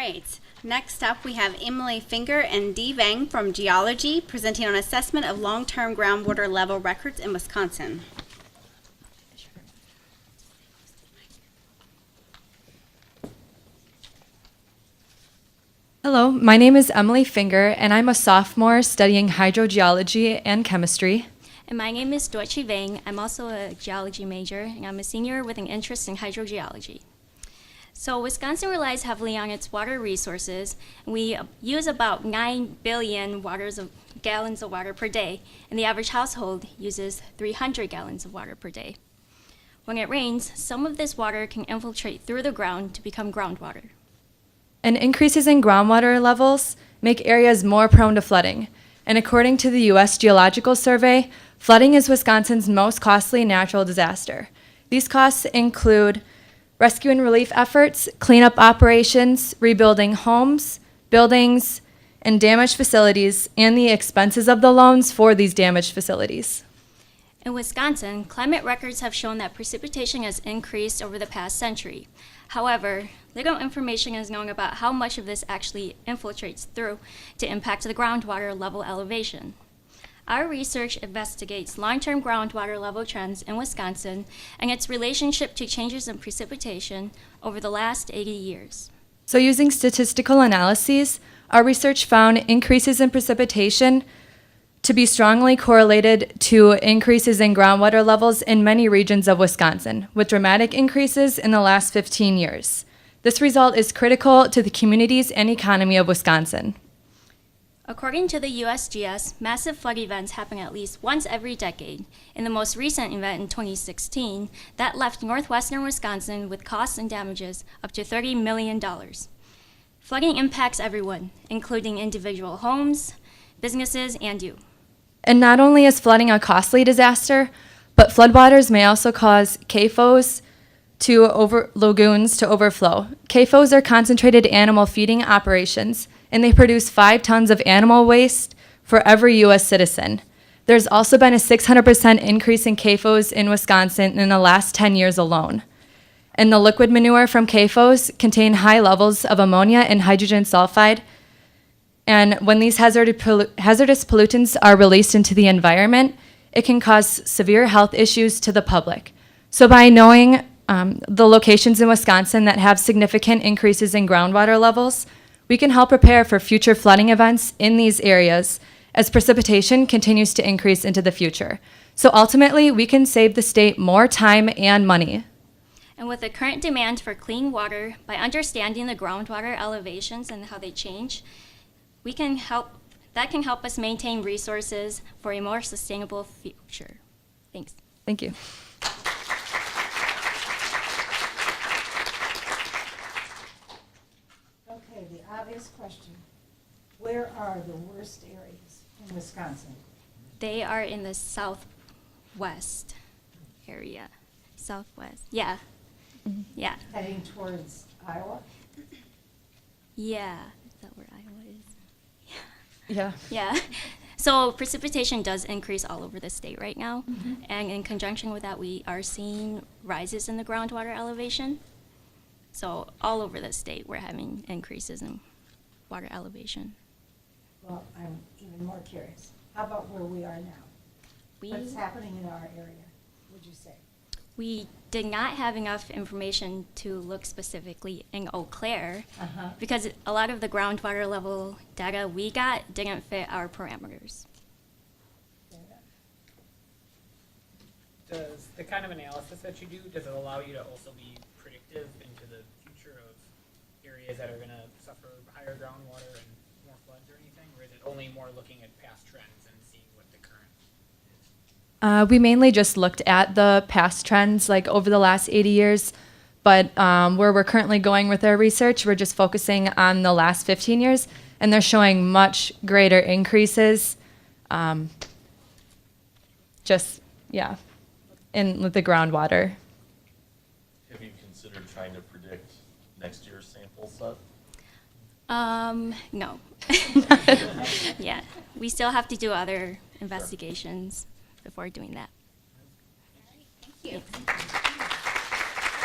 right, next up we have Emily Finger and Dee Vang from Geology presenting on assessment of long-term groundwater level records in Wisconsin. Hello, my name is Emily Finger, and I'm a sophomore studying hydrogeology and chemistry. And my name is Duabchi Vang. I'm also a geology major, and I'm a senior with an interest in hydrogeology. So Wisconsin relies heavily on its water resources, and we use about 9 billion gallons of water per day, and the average household uses 300 gallons of water per day. When it rains, some of this water can infiltrate through the ground to become groundwater. And increases in groundwater levels make areas more prone to flooding. And according to the U.S. Geological Survey, flooding is Wisconsin's most costly natural disaster. These costs include rescue and relief efforts, cleanup operations, rebuilding homes, buildings, and damaged facilities, and the expenses of the loans for these damaged facilities. In Wisconsin, climate records have shown that precipitation has increased over the past century. However, little information is known about how much of this actually infiltrates through to impact the groundwater level elevation. Our research investigates long-term groundwater level trends in Wisconsin and its relationship to changes in precipitation over the last 80 years. So using statistical analyses, our research found increases in precipitation to be strongly correlated to increases in groundwater levels in many regions of Wisconsin, with dramatic increases in the last 15 years. This result is critical to the communities and economy of Wisconsin. According to the USGS, massive flood events happen at least once every decade. In the most recent event in 2016, that left northwestern Wisconsin with costs and damages up to $30 million. Flooding impacts everyone, including individual homes, businesses, and you. And not only is flooding a costly disaster, but floodwaters may also cause CAFOs lagoons to overflow. CAFOs are concentrated animal feeding operations, and they produce 5 tons of animal waste for every U.S. citizen. There's also been a 600% increase in CAFOs in Wisconsin in the last 10 years alone. And the liquid manure from CAFOs contain high levels of ammonia and hydrogen sulfide. And when these hazardous pollutants are released into the environment, it can cause severe health issues to the public. So by knowing the locations in Wisconsin that have significant increases in groundwater levels, we can help prepare for future flooding events in these areas as precipitation continues to increase into the future. So ultimately, we can save the state more time and money. And with the current demand for clean water, by understanding the groundwater elevations and how they change, that can help us maintain resources for a more sustainable future. Thanks. Thank you. Okay, the obvious question. Where are the worst areas in Wisconsin? They are in the southwest area. Southwest, yeah. Mm-hmm. Yeah. Heading towards Iowa? Yeah. Is that where Iowa is? Yeah. Yeah. So precipitation does increase all over the state right now. Mm-hmm. And in conjunction with that, we are seeing rises in the groundwater elevation. So all over the state, we're having increases in water elevation. Well, I'm even more curious. How about where we are now? What's happening in our area, would you say? We did not have enough information to look specifically in Eau Claire because a lot of the groundwater level data we got didn't fit our parameters. Does the kind of analysis that you do, does it allow you to also be predictive into the future of areas that are going to suffer higher groundwater and more floods or anything? Or is it only more looking at past trends and seeing what the current is? We mainly just looked at the past trends, like over the last 80 years, but where we're currently going with our research, we're just focusing on the last 15 years, and they're showing much greater increases, in the groundwater. Have you considered trying to predict next year's sample set? No. Yeah, we still have to do other investigations before doing that. Thank you.